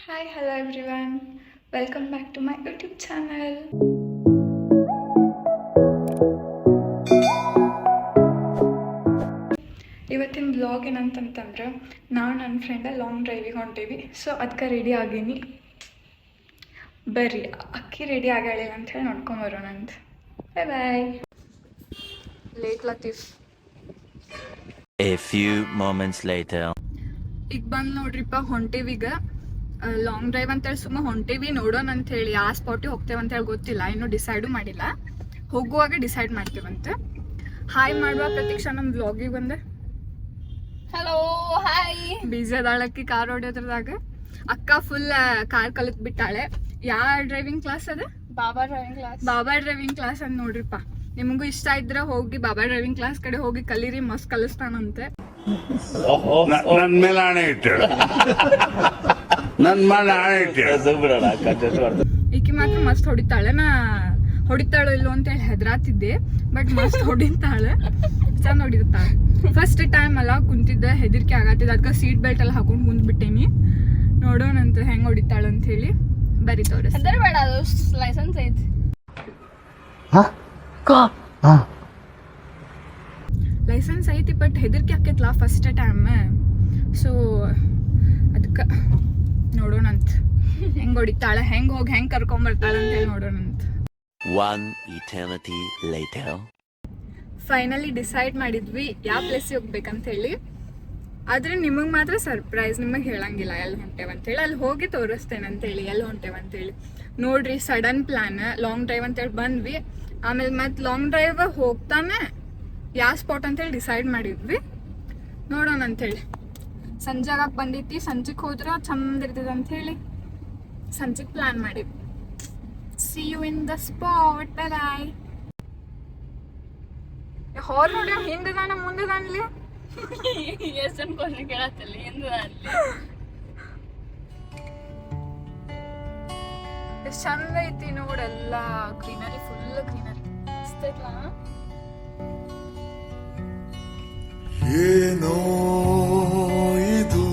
Hi, hello everyone. Welcome back to my YouTube channel. ಇವತ್ತಿನ blog ಏನಂತಂತಂದ್ರೆ ನಾವು ನನ್ನ ಫ್ರೆಂಡ ಲಾಂಗ್ ಡ್ರೈವಿಗೆ ಹೊಂಟೇವಿ. ಸೊ ಅದಕ್ಕೆ ರೆಡಿ ಆಗೀನಿ. ಬರ್ರಿ ಅಕ್ಕಿ ರೆಡಿ ಆಗ್ಯಾಳಿಲ್ಲ ಅಂತ ಹೇಳಿ ನೋಡ್ಕೊಂಬರೋಣ ಅಂತ. Bye bye. Late Latif. A few moments later. ಈಗ ಬಂದು ನೋಡ್ರಿಪ್ಪ ಹೊಂಟೇವೀಗ ಲಾಂಗ್ ಡ್ರೈವ್ ಅಂತೇಳಿ ಸುಮ್ಮನೆ ಹೊಂಟೇವಿ ನೋಡೋಣ ಅಂಥೇಳಿ ಆ ಸ್ಪಾಟಿಗೆ ಹೋಗ್ತೇವೆ ಅಂತೇಳಿ ಗೊತ್ತಿಲ್ಲ, ಇನ್ನೂ ಡಿಸೈಡು ಮಾಡಿಲ್ಲ. ಹೋಗುವಾಗ ಡಿಸೈಡ್ ಮಾಡ್ತೇವಂತೆ. ಹಾಯ್ ಮಾಡುವ ಪ್ರತೀಕ್ಷಾ ನಮ್ಮ ವ್ಲಾಗಿಗೆ ಬಂದೆ. Hello hi. ಬಿಸಿ ಅದಾಳಕ್ಕಿ ಕಾರ್ ಹೊಡೆಯೋದ್ರದಾಗ. ಅಕ್ಕ ಫುಲ್ ಕಾರ್ ಕಲಿತ್ ಬಿಟ್ಟಾಳೆ. ಯಾವ ಡ್ರೈವಿಂಗ್ ಕ್ಲಾಸ್ ಅದ? Baba driving class. Baba driving class ಅಂತ ನೋಡ್ರಿಪ್ಪ. ನಿಮಗೂ ಇಷ್ಟ ಇದ್ರೆ ಹೋಗಿ ಬಾಬಾ ಡ್ರೈವಿಂಗ್ ಕ್ಲಾಸ್ ಕಡೆ ಹೋಗಿ ಕಲೀರಿ, ಮಸ್ತ್ ಕಲಿಸ್ತಾನಂತೆ. ನನ್ ಮೇಲೆ ಆಣೆ ಇಟ್ಟಳು, ನನ್ ಮೇಲೆ ಆಣೆ ಇಟ್ಟಳು. ಈಕಿ ಮಾತ್ರ ಮಸ್ತ್ ಹೊಡಿತಾಳೆ. ನಾ ಹೊಡಿತಾಳೋ ಇಲ್ಲೋ ಅಂತ ಹೇಳಿ ಹೆದರಾತಿದ್ದೆ, ಬಟ್ ಮಸ್ತ್ ಹೊಡಿತಾಳೆ, ಚಂದ ಹೊಡಿತಾಳೆ. ಫಸ್ಟ್ ಟೈಮ್ ಅಲ್ಲ ಕುಂತಿದ್ದೆ, ಹೆದರಿಕೆ ಆಗತ್ತಿದ್ದ. ಅದಕ್ಕೆ ಸೀಟ್ ಬೆಲ್ಟ್ ಎಲ್ಲ ಹಾಕೊಂಡು ಕುಂತ್ಬಿಟ್ಟೇನಿ. ನೋಡೋಣಂತ ಹೆಂಗ್ ಹೊಡಿತಾಳ ಅಂತ ಹೇಳಿ. ಬರೀ ತೋರಿಸ್ ಬೇಡ, ಅದು ಲೈಸೆನ್ಸ್ ಐತಿ. ಲೈಸೆನ್ಸ್ ಐತಿ, ಬಟ್ ಹೆದರಿಕೆ ಆಕೈತ್ಲಾ ಫಸ್ಟ್ ಟೈಮ್. ಸೊ ಅದಕ್ಕೆ ನೋಡೋಣಂತ ಹೆಂಗ್ ಹೊಡಿತಾಳೆ, ಹೆಂಗ್ ಹೋಗಿ ಹೆಂಗ್ ಕರ್ಕೊಂಬರ್ತಾಳೆ ಅಂತ ಹೇಳಿ ನೋಡೋಣಂತ. One eternity later. Finally decide ಮಾಡಿದ್ವಿ ಯಾವ ಪ್ಲೇಸಿಗೆ ಹೋಗ್ಬೇಕಂತ ಹೇಳಿ. ಆದ್ರೆ ನಿಮಗೆ ಮಾತ್ರ ಸರ್ಪ್ರೈಸ್, ನಿಮಗೆ ಹೇಳಂಗಿಲ್ಲ ಎಲ್ಲಿ ಹೊಂಟೇವಂತೇಳಿ. ಅಲ್ಲಿ ಹೋಗಿ ತೋರಿಸ್ತೇನೆ ಅಂತೇಳಿ ಎಲ್ಲಿ ಹೊಂಟೇವಂತೇಳಿ. ನೋಡ್ರಿ, ಸಡನ್ ಪ್ಲಾನ್ ಲಾಂಗ್ ಡ್ರೈವ್ ಅಂತೇಳಿ ಬಂದ್ವಿ. ಆಮೇಲೆ ಮತ್ತೆ ಲಾಂಗ್ ಡ್ರೈವ್ ಹೋಗ್ತಾನೆ ಯಾವ ಸ್ಪಾಟ್ ಅಂತೇಳಿ ಡಿಸೈಡ್ ಮಾಡಿದ್ವಿ. ನೋಡೋಣ ಅಂತೇಳಿ. ಸಂಜೆಗಾಗ ಬಂದೈತಿ, ಸಂಜೆಗೆ ಹೋದ್ರೆ ಚಂದ ಇರ್ತದೆ ಅಂಥೇಳಿ ಸಂಜೆಗೆ ಪ್ಲಾನ್ ಮಾಡಿದ್ವಿ. See you in the spot. Bye bye. ಹಾಲ್ ನೋಡಿ, ಹಿಂದದಾನ ಮುಂದದಾನ್ಲಿ. ಎಷ್ಟು ಅನ್ಕೊಂಡು ಕೇಳತ್ತಲ್ಲ ಎಂದು ಅಲ್ಲಿ ಎಷ್ಟು ಚಂದ ಐತಿ ನೋಡೆಲ್ಲ. Greenery, full greenery. ಅಷ್ಟೈತ್ಲಾ? ಏನೋ ಇದು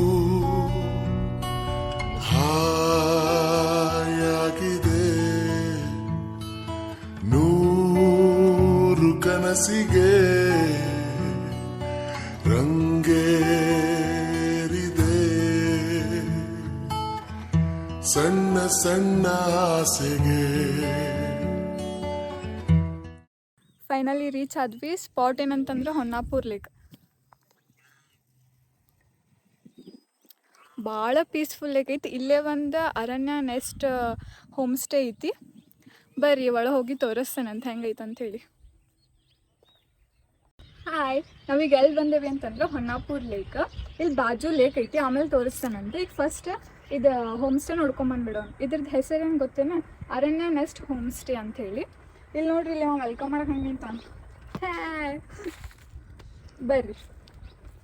ಹಾಯಾಗಿದೆ, ನೂರು ಕನಸಿಗೆ ರಂಗೇರಿದೆ, ಸಣ್ಣ ಸಣ್ಣ ಆಸೆಗೆ. ಫೈನಲಿ ರೀಚ್ ಆದ್ವಿ. ಸ್ಪಾಟ್ ಏನಂತಂದ್ರೆ ಹೊನ್ನಾಪುರ್ ಲೇಕ್. ಭಾಳ ಪೀಸ್ಫುಲ್ ಲೇಕ್ ಐತಿ. ಇಲ್ಲೇ ಒಂದು ಅರಣ್ಯ ನೆಸ್ಟ್ ಹೋಮ್ ಸ್ಟೇ ಐತಿ. ಬರ್ರಿ ಒಳಗೆ ಹೋಗಿ ತೋರಿಸ್ತೇನೆ ಅಂತ ಹೆಂಗೈತೆ ಅಂಥೇಳಿ. ಹಾಯ್, ನಾವೀಗ ಎಲ್ಲಿ ಬಂದೇವಿ ಅಂತಂದ್ರೆ ಹೊನ್ನಾಪುರ್ ಲೇಕ್. ಇಲ್ಲಿ ಬಾಜು ಲೇಕ್ ಐತಿ, ಆಮೇಲೆ ತೋರಿಸ್ತೇನಂತೆ. ಈಗ ಫಸ್ಟ್ ಇದು ಹೋಮ್ ಸ್ಟೇ ನೋಡ್ಕೊಂಬಂದ್ಬಿಡೋಣ. ಇದ್ರದ್ದು ಹೆಸರೇನು ಗೊತ್ತೇನೆ? ಅರಣ್ಯ ನೆಸ್ಟ್ ಹೋಮ್ ಸ್ಟೇ ಅಂಥೇಳಿ. ಇಲ್ಲಿ ನೋಡ್ರಿ, ಇಲ್ಲಿ ಅವ ವೆಲ್ಕಮ್ ಮಾಡಕ್ಕೆ ಹಂಗೆ ಅಂತ. ಬರ್ರಿ,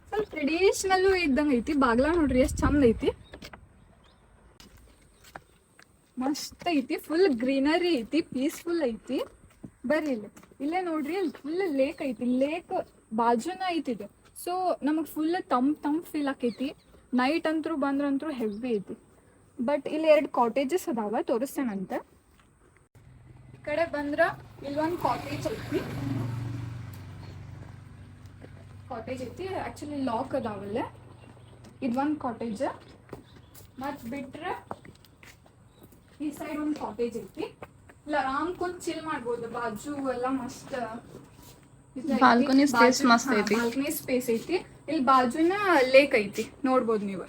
ಸ್ವಲ್ಪ ಟ್ರೆಡಿಷ್ನಲ್ಲು ಇದ್ದಂಗೆ ಐತಿ. ಬಾಗ್ಲ ನೋಡ್ರಿ ಎಷ್ಟು ಚಂದ ಐತಿ, ಮಸ್ತ್ ಐತಿ. ಫುಲ್ ಗ್ರೀನರಿ ಐತಿ, ಪೀಸ್ಫುಲ್ ಐತಿ. ಬರ್ರಿ ಇಲ್ಲೇ ನೋಡ್ರಿ, ಅಲ್ಲಿ ಫುಲ್ ಲೇಕ್ ಐತಿ. ಲೇಕ್ ಬಾಜುನ ಐತಿದೆ. ಸೊ ನಮಗೆ ಫುಲ್ ತಂಪ್ ಫೀಲ್ ಆಕೈತಿ. ನೈಟ್ ಅಂತೂ ಬಂದ್ರಂತೂ ಹೆವಿ ಐತಿ. ಬಟ್ ಇಲ್ಲಿ 2 ಕಾಟೇಜಸ್ ಅದಾವ, ತೋರಿಸ್ತೇನಂತೆ. ಈ ಕಡೆ ಬಂದ್ರೆ ಇಲ್ಲೊಂದು ಕಾಟೇಜ್ ಐತಿ. ಆ್ಯಕ್ಚುಲಿ ಲಾಕ್ ಅದಾವಲ್ಲ. ಇದೊಂದು ಕಾಟೇಜ್. ಮತ್ತು ಬಿಟ್ರೆ ಈ ಸೈಡ್ ಒಂದು ಕಾಟೇಜ್ ಐತಿ. ಇಲ್ಲ, ಆರಾಮ್ ಕುಂತ್ ಚಿಲ್ ಮಾಡ್ಬೋದು. ಬಾಜು ಎಲ್ಲ ಮಸ್ತ್ ಬಾಲ್ಕನಿ ಸ್ಪೇಸ್ ಮಸ್ತ್ ಐತಿ. ಬಾಲ್ಕನಿ ಸ್ಪೇಸ್ ಐತಿ. ಇಲ್ಲಿ ಬಾಜುನ ಲೇಕ್ ಐತಿ, ನೋಡ್ಬೋದು ನೀವು.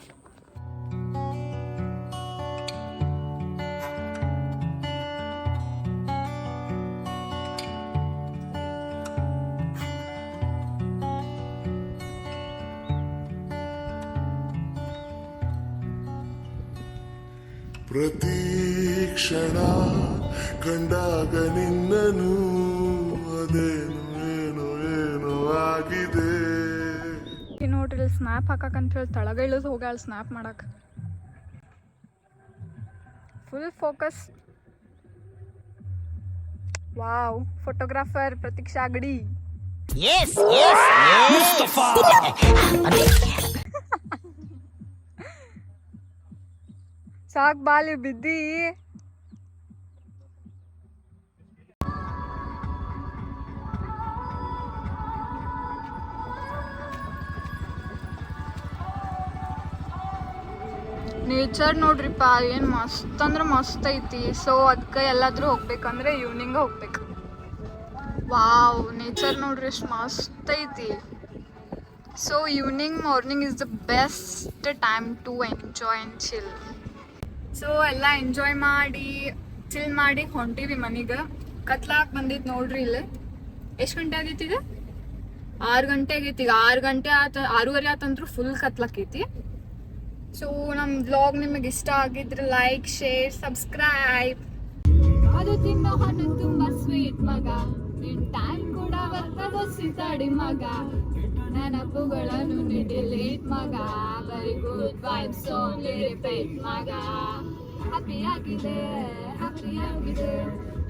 ಪ್ರತೀಕ್ಷಣ ಕಂಡಾಗ ನಿನ್ನನು ಅದೇನು ಏನೋ ಏನೋ ಆಗಿದೆ. ನೋಡ್ರಿ, ಇಲ್ಲಿ ಸ್ನ್ಯಾಪ್ ಹಾಕಕ್ಕಂತ ಹೇಳಿ ತಳಗ ಇಳಿದು ಹೋಗ್ಯಾಳ ಸ್ನ್ಯಾಪ್ ಮಾಡಕ್ಕೆ. Full focus. Wow, photographer Pratiksha Agadi. Yes, yes, Mustafa. ಸಾಕ್ ಬಾಲಿ ಬಿದ್ದಿ. ನೇಚರ್ ನೋಡ್ರಿಪ್ಪ ಏನು ಮಸ್ತ್ ಅಂದ್ರೆ ಮಸ್ತ್ ಐತಿ. ಸೊ ಅದಕ್ಕೆ ಎಲ್ಲಾದ್ರೂ ಹೋಗ್ಬೇಕಂದ್ರೆ ಈವ್ನಿಂಗ್ ಹೋಗ್ಬೇಕು. ವಾವ್, ನೇಚರ್ ನೋಡ್ರಿ ಎಷ್ಟು ಮಸ್ತ್ ಐತಿ. So evening morning is the best time to enjoy and chill. So ಎಲ್ಲ ಎಂಜಾಯ್ ಮಾಡಿ ಚಿಲ್ ಮಾಡಿ ಹೊಂಟೀವಿ ಮನೆಗೆ. ಕತ್ಲಾಕ್ ಬಂದಿತ್ತು ನೋಡ್ರಿ ಇಲ್ಲಿ. ಎಷ್ಟು ಗಂಟೆ ಆಗೈತಿ ಈಗ? 6 ಗಂಟೆ ಆಗೈತಿ. ಈಗ 6 ಗಂಟೆ 6:30 ಆತಂದ್ರೂ ಫುಲ್ ಕತ್ಲಾಕೈತಿ. ಸೊ ನಮ್ಮ ವ್ಲಾಗ್ ನಿಮಗೆ ಇಷ್ಟ ಆಗಿದ್ರೆ ಲೈಕ್, ಶೇರ್, ಸಬ್ಸ್ಕ್ರೈಬ್. ಅದು ತಿನ್ನೋ ಹಣ್ಣು ತುಂಬಾ ಸ್ವೀಟ್ ಮಗ, ನಿನ್ ಟೈಮ್ ಕೂಡ ಬರ್ತದ ಸಿತಾಡಿ ಮಗ, ನೆನಪುಗಳನ್ನು ಡಿಲೀಟ್ ಮಗ, very good vibes only repeat ಮಗ. ಹ್ಯಾಪಿ ಆಗಿದೆ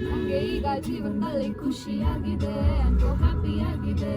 ನಂಗೆ ಈಗ ಜೀವನದಲ್ಲಿ ಖುಷಿಯಾಗಿದೆ, ಹ್ಯಾಪಿ ಆಗಿದೆ.